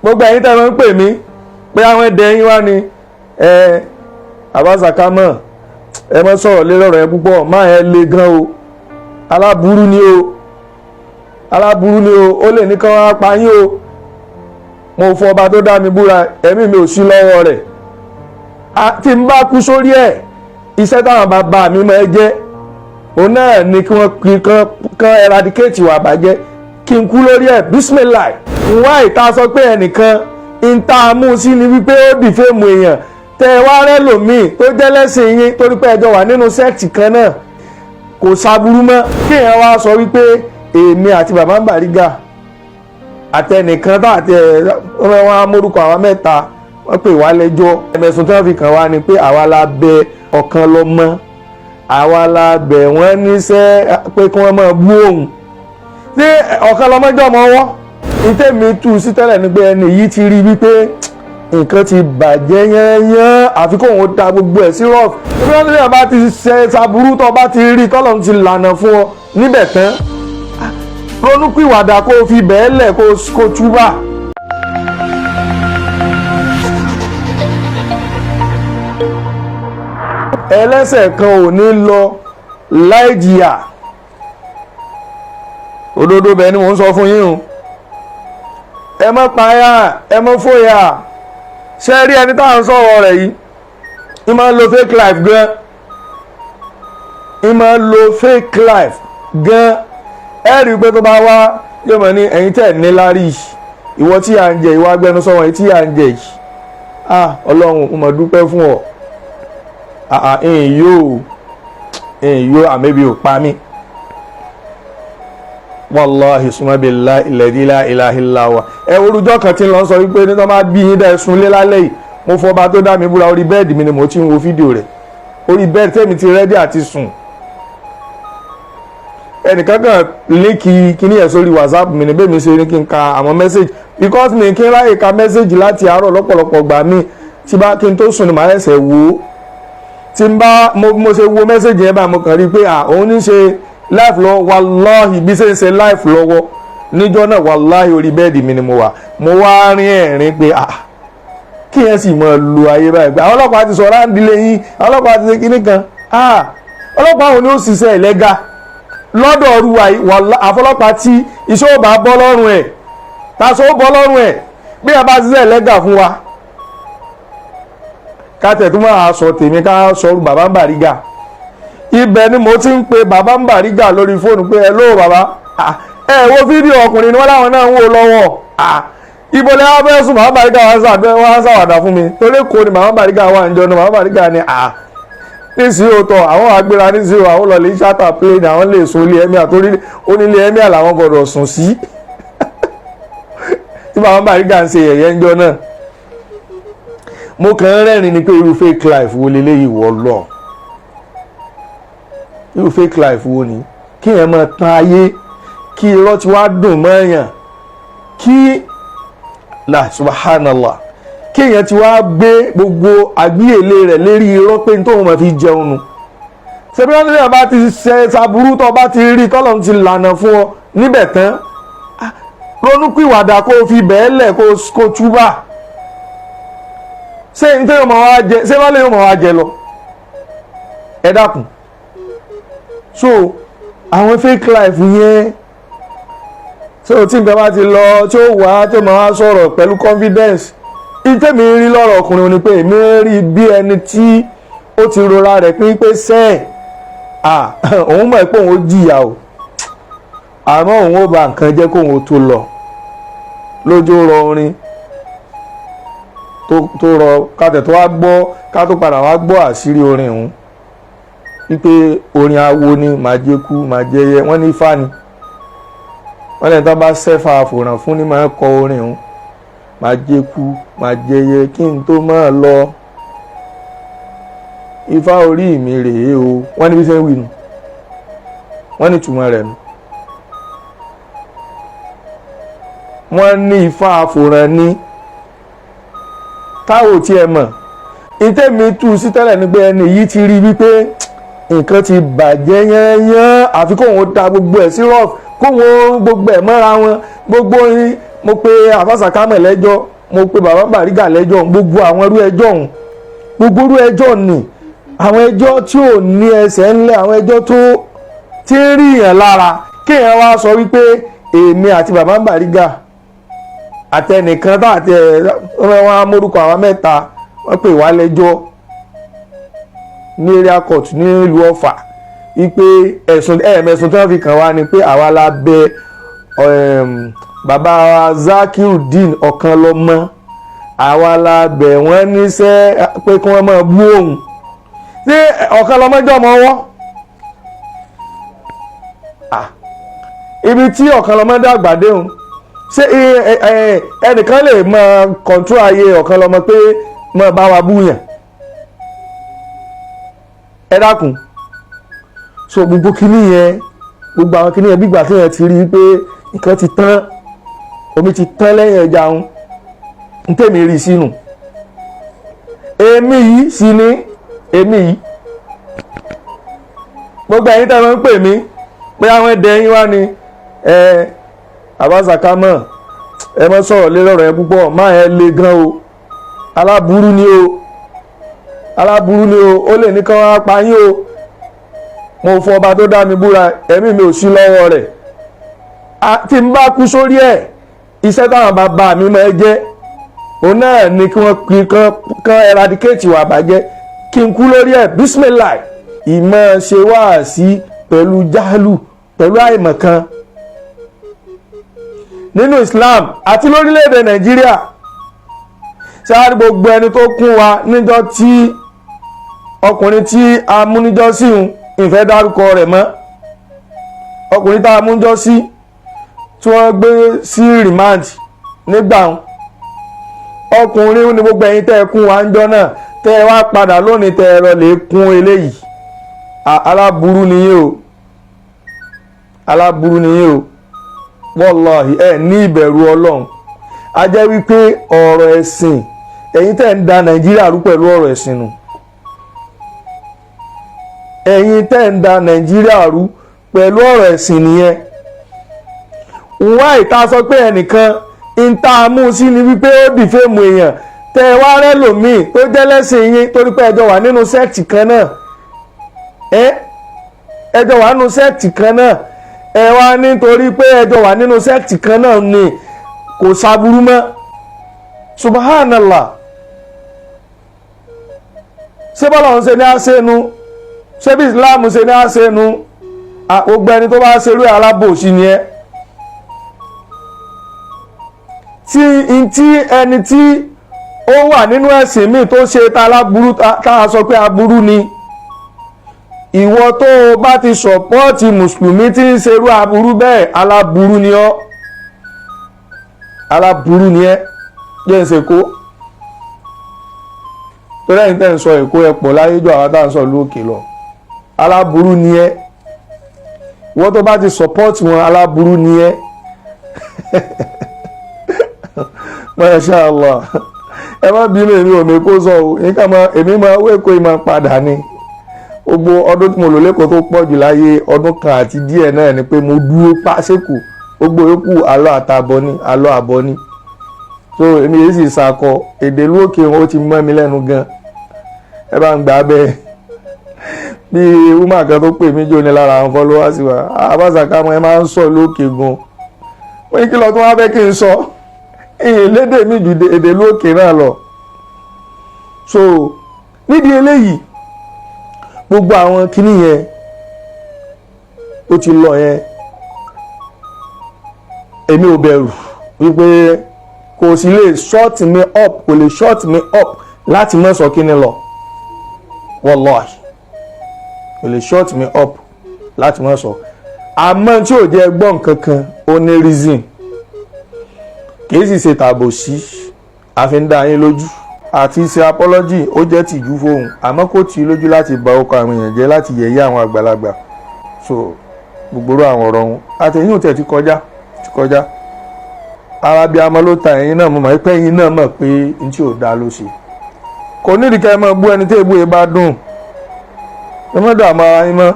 gbogbo ẹ̀yin tẹ́ ń pè mí pé àwọn ẹ̀dẹ̀ yín wá ni àbáṣàkámọ̀ ẹ mọ́ sọ̀rọ̀ lé lọ́rọ̀ ẹ púpọ̀ máa ẹ le gan o aláburú ni o ó lè ní kán wá pa yín o mo fọ ọba tó dá mi búra ẹ̀mí mi ò sí lọ́wọ́ rẹ̀ tí n bá kú sórí ẹ̀ iṣẹ́ táwọn bàbá mi máa jẹ́ òun náà ni kí wọ́n kan eradicate ìwà àbàjẹ́ kí n kú lórí ẹ̀ bismillah wá ìta sọ pé ẹnìkan ń ta mú sí ni wípé ó dìfẹ́mù èèyàn tẹ wá rẹ́ lòmíì tó jẹ́ lẹ́sìn yín torí pé ẹjọ́ wà nínú sẹ́ẹ̀tì kan náà kò sábúrú mọ́ kí èèyàn wá sọ wípé èmi àti bàbá Bariga àtẹnìkan tá àti wọn amórúkọ àwa mẹ́ta wọ́n pè wá lẹ́jọ́ ẹ̀mẹ̀sùn tí wọ́n fi kàn wá ni pé àwa la bẹ ọ̀kan lọ́mọ àwa la bẹ̀ wọ́n níṣẹ́ pé kí wọ́n máa bú òun ṣé ọ̀kan lọ́mọjọ́ ọmọ wọ́n ìtẹ́mi tú sí tẹ́lẹ̀ ní pé ẹni yìí ti rí wípé nǹkan ti bàjẹ́ yányán àfi kóun ta gbogbo ẹ̀ sí rough bí wọ́n ní bá ti ṣe ṣàbúrú tó bá ti rí tọ́lọ́run ti lànà fún ọ níbẹ̀ tán ronúpìwàdà kó o fi bẹ́ẹ̀ lẹ̀ kó túbà. ẹlẹ́ṣẹ̀ kan ò ní lọ láì jìyà òdodo bẹ́ẹ̀ ni mò ń sọ fún yín o ẹ má payá ẹ má fòyà ṣe rí ẹni tá à ń sọ̀rọ̀ rẹ̀ yìí ì máa ń lo fake life gan ẹ rí i pé tó bá wá yóò mọ̀ ní ẹ̀yin tẹ̀ ní lárí ìwọ tí à ń jẹ ìwà agbẹnusọ wọn tí à ń jẹ yìí ọlọ́run mo mọ̀ dúpẹ́ fún ọ ẹ̀yin yóò àmẹ́bí ò pa mí wallahi suma billahi alladhi la ilaha illa huwa ẹ orújọ́ kan tí ń lọ sọ wípé ní tó máa bí yín dẹ́ sunlé lálẹ́ yìí mo fọba tó dá mi búra orí bẹ́ẹ̀dì mi ni mo ti ń wo fídíò rẹ̀ orí bẹ́ẹ̀dì tẹ́mi ti rẹ́dí àti sùn ẹnìkan kan líǹkì kíní ẹ̀ sórí whatsapp mi ní bẹ́ẹ̀ mi ṣe ní kí n ka àwọn mẹ́sẹ̀gì because mi kí n ráyè ka mẹ́sẹ̀gì láti àárọ̀ lọ́pọ̀lọpọ̀ gbà mí tí bá kí n tó sùn ni màá ẹsẹ̀ wò ó tí n bá mo ṣe wo mẹ́sẹ̀gì yẹn bá mo kàn rí i pé òun ní ṣe life lọ wàláhì bí ṣe ń ṣe life lọ́wọ́ níjọ́ náà wàláhì orí bẹ́ẹ̀dì mi ni mo wà mo wá rín ẹ̀rín pé kí yẹn sì mọ̀ lu ayé báyìí pé àwọn ọlọ́pàá ti sọ̀rọ̀ àǹdílé yín àwọn ọlọ́pàá ti ṣe kíní kan ọlọ́pàá òun ni ó ṣiṣẹ́ ìlẹ́gà lọ́dọ̀ ọ̀rùwà àfọlọ́pàá tí iṣẹ́ ò bá bọ́ lọ́rùn ẹ̀ tàṣọ ó bọ́ lọ́rùn ẹ̀ bí a bá ṣiṣẹ́ ìlẹ́gà fún wa ká tẹ̀tún máa sọ tèmi ká sọ bàbá Bariga ibẹ̀ ni mo ti ń pe bàbá Bariga lórí fóònù pé ẹ lóò bàbá ẹ wo fídíò ọkùnrin ni wọ́n láwọn náà ń wò lọ́wọ́ ibo lè wá fẹ́ sùn bàbá Bariga wá sàwàdà fún mi torí kò ní bàbá Bariga wà ń jọ ní bàbá Bariga ni nísìnyí ó tọ àwọn agbéra nísìnyí àwọn lọlẹ ṣáta plane àwọn lè sun ilé ẹmí àtórí onílé ẹmí àlàwọn gbọ́dọ̀ sùn sí tí bàbá Bariga ń ṣe yẹ̀yẹ́ ńjọ́ náà mo kàn ń rẹ́rìn ni pé irú fake life wo leléyìí wọ́ lọ irú fake life wo ni kí ẹ máa tan ayé kí irọ́ ti wá dùn mọ́ èèyàn kí la subhanallah kí èèyàn ti wá gbé gbogbo àgbíyèlé rẹ̀ lérí irọ́ pé tóun máa fi jẹun nu ṣebí wọn nílẹ̀ bá ti ṣe ṣàbúrú tó bá ti rí tọ́lọ́run ti lànà fún ọ níbẹ̀ tán ronúpìwàdà kó o fi bẹ́ẹ̀ lẹ̀ kó túbà ṣé ní tẹ́yọ̀ máa wá jẹ ṣé wọ́n lè yọ̀ máa wá jẹ lọ ẹ dákun so àwọn fake life yẹn so tí nǹkan bá ti lọ tí ó wá tó máa wá sọ̀rọ̀ pẹ̀lú confidence ìtẹ́mi rí lọ́rọ̀ ọkùnrin ni pé èmi rí bí ẹni tí ó ti rora rẹ̀ pín pé sẹ́ẹ̀ òun mọ̀ pé òun ó jìyà o àmọ́ òun ó ba nǹkan jẹ́ kóun ó tó lọ lójó rọ orin tó rọ kátẹ̀ tó wá gbọ́ ká tó padà wá gbọ́ àṣírí orin òun wípé orin awo ni màjẹkú màjẹyẹ wọ́n ní ifá ni wọ́n lẹ́yìn tó bá sẹ́fà àfòràn fún ni máa kọ orin òun màjẹkú màjẹyẹ kí n tó máa lọ ifá orí mi rèé o wọ́n ní bí sẹ́ ń wí nu wọ́n ní ìtumọ̀ rẹ̀ nu wọ́n ní ifá àfòràn ní táwọn tí ẹ mọ̀ ìtẹ́mi tú sí tẹ́lẹ̀ ní pé ẹni yìí ti rí wípé nǹkan ti bàjẹ́ yányán àfi kóun ta gbogbo ẹ̀ sí rough kóun gbogbo ẹ̀ mọ́ra wọn gbogbo yín mo pe àfàṣàkámọ̀ lẹ́jọ́ mo pe bàbá Bariga lẹ́jọ́ gbogbo àwọn irú ẹjọ́ ọ̀hún gbogbo irú ẹjọ́ ni àwọn ẹjọ́ tí ò ní ẹsẹ̀ ńlẹ̀ àwọn ẹjọ́ tó ti ń rí yàn lára kéèyàn wá sọ wípé èmi àti bàbá Bariga àtẹnìkan tá àti wọn á mórúkọ àwọn mẹ́ta wọ́n pè wá lẹ́jọ́ ní area court ní ìlú Ọ̀fà wípé ẹ̀sùn tí wọ́n fi kàn wá ni pé àwa la bẹ bàbá Zakirudeen Ọ̀kanlọ́mọ àwa la bẹ̀ wọ́n níṣẹ́ pé kí wọ́n máa bú òun ṣé Ọ̀kanlọ́mọ jọ ọmọ ọwọ́ ibi tí Ọ̀kanlọ́mọ dàgbà dé òun ṣé ẹnìkan lè máa control ayé Ọ̀kanlọ́mọ pé máa bá wa bú yàn ẹ dákun so gbogbo kinní yẹn gbogbo àwọn kinní yẹn bí ìgbà tí yẹn ti rí i pé nǹkan ti tán omi ti tán lẹ́yìn ẹja òun ń tèmi rí sínú èmi yìí sí ní èmi yìí gbogbo ẹ̀yin tẹ́ ń pè mí pé àwọn ẹ̀dẹ̀ yín wá ní Abba Sakama ẹ mọ́ sọ̀rọ̀ lé lọ́rọ̀ ẹ púpọ̀ máa ẹ le gan o aláburú ni o ó lè ní kán wá pa yín o mo fọ ọba tó dá mi búra ẹ̀mí mi ò sí lọ́wọ́ rẹ̀ tí n bá kú sórí ẹ̀ iṣẹ́ táwọn bàbá mi máa jẹ́ òun náà ni kí wọ́n pín kán eradicate wà bàjẹ́ kí n kú lórí ẹ̀ bismillah ìmọ̀ ṣe wáàsí pẹ̀lú jahlu pẹ̀lú àìmọ̀kan nínú Islam àti lórílẹ̀‐èdè Nàìjíríà ṣáà gbogbo ẹni tó kún wa níjọ́ tí ọkùnrin tí a mú níjọ́ sí ìfẹ́ dárúkọ rẹ̀ mọ́ ọkùnrin tá a mú níjọ́ sí tí wọ́n gbé sí remand nígbà ọkùnrin ní gbogbo ẹ̀yin tẹ́ ẹ kún wa ń jọ náà tẹ́ ẹ wá padà lónìí tẹ́ ẹ lọ lè kún eléyìí aláburú nìyí o aláburú nìyí o wallahi ẹ ní ìbẹ̀rù Ọlọ́run a jẹ́ wípé ọ̀rọ̀ ẹ̀sìn ẹ̀yin tẹ́ ń da Nàìjíríà rú pẹ̀lú ọ̀rọ̀ ẹ̀sìn nù ẹ̀yin tẹ́ ń da Nàìjíríà rú pẹ̀lú ọ̀rọ̀ ẹ̀sìn nìyẹn wá ìta sọ pé ẹnìkan ń tá a mú sí ni wípé ó dìfẹ́mù èèyàn tẹ́ ẹ wá rẹ́ lòmíì tó jẹ́ lẹ́sìn yín torí pé ẹjọ́ wà nínú sẹ́ẹ̀tì kan náà ẹjọ́ wà nínú sẹ́ẹ̀tì kan náà ẹ wá nítorí pé ẹjọ́ wà nínú sẹ́ẹ̀tì kan náà ni kò sábúrú mọ́ subhanallah ṣé bọ́lá ń ṣe ní àṣẹnu ṣé bí Islam ṣe ní àṣẹnu gbogbo ẹni tó bá ṣerú alábòsí ni ẹ tí ẹni tí ó wà nínú ẹ̀sìn míì tó ṣe ta aláburú tá a sọ pé aburú ni ìwọ tó o bá ti sọ̀pọ́ọ̀tì mùsùlùmí tí ń ṣerú aburú bẹ́ẹ̀ aláburú ni ọ́ aláburú ni ẹ́ jẹ́ ń ṣe kó tó lẹ́yìn tẹ́ ń sọ èkó ẹ pọ̀ láyé jọ àwọn tá à ń sọ lókè lọ aláburú ni ẹ́ ìwọ tó bá ti sọ̀pọ́ọ̀tì wọn aláburú ni ẹ́ Masha Allah ẹ má bínú èmi ò mẹ́kó sọ o èmi máa wéko ìmọ̀ padà ni gbogbo ọdún tí mo lò lẹ́kọ̀ọ́ tó pọ̀ jù láyé ọdún kan àti díẹ̀ náà ni pé mo dúró pàṣẹkù gbogbo yòókù alọ́ àtàbọ̀ ni alọ́ àbọ̀ ni so èmi yìí sì sakọ èdè ìlú òkè wọn ó ti mọ́ mi lẹ́nu gan ẹ bá ń gbà bẹ́ẹ̀ bí woman kan tó pè mí jò ní lára àwọn followers wa Abba Sakama ẹ máa ń sọ lókè gan wọ́n ní kí lọ tó wá fẹ́ kí n sọ èyí lédè mi ju èdè ìlú òkè náà lọ so nídìí eléyìí gbogbo àwọn kinní yẹn ó ti lọ yẹn èmi ò bẹ̀rù wípé kò sì lè short me up kò lè short me up láti mọ́ sọ kíní lọ wallahi kò lè short me up láti mọ́ sọ àmọ́ tí ò jẹ́ gbọ́n kankan ó ní reason kì í sì ṣe tàbòsí àfi ń dá yín lójú àti ṣe apology ó jẹ́ tìjú fóun àmọ́ kò tí lójú láti bà ọkọ̀ àwọn èèyàn jẹ́ láti yẹ̀yẹ́ àwọn àgbàlagbà so gbogbo àwọn ọ̀rọ̀ wọn àtẹ̀yìn tẹ̀ ti kọjá arábíàmọ́ ló ta ẹ̀yin náà mọ̀ pé ẹ̀yin náà mọ̀ pé n tí ò dá ló ṣe kò nídìí ká ẹ máa bú ẹni tí èbú yẹn bá dùn ẹ má dààmú ara yín mọ́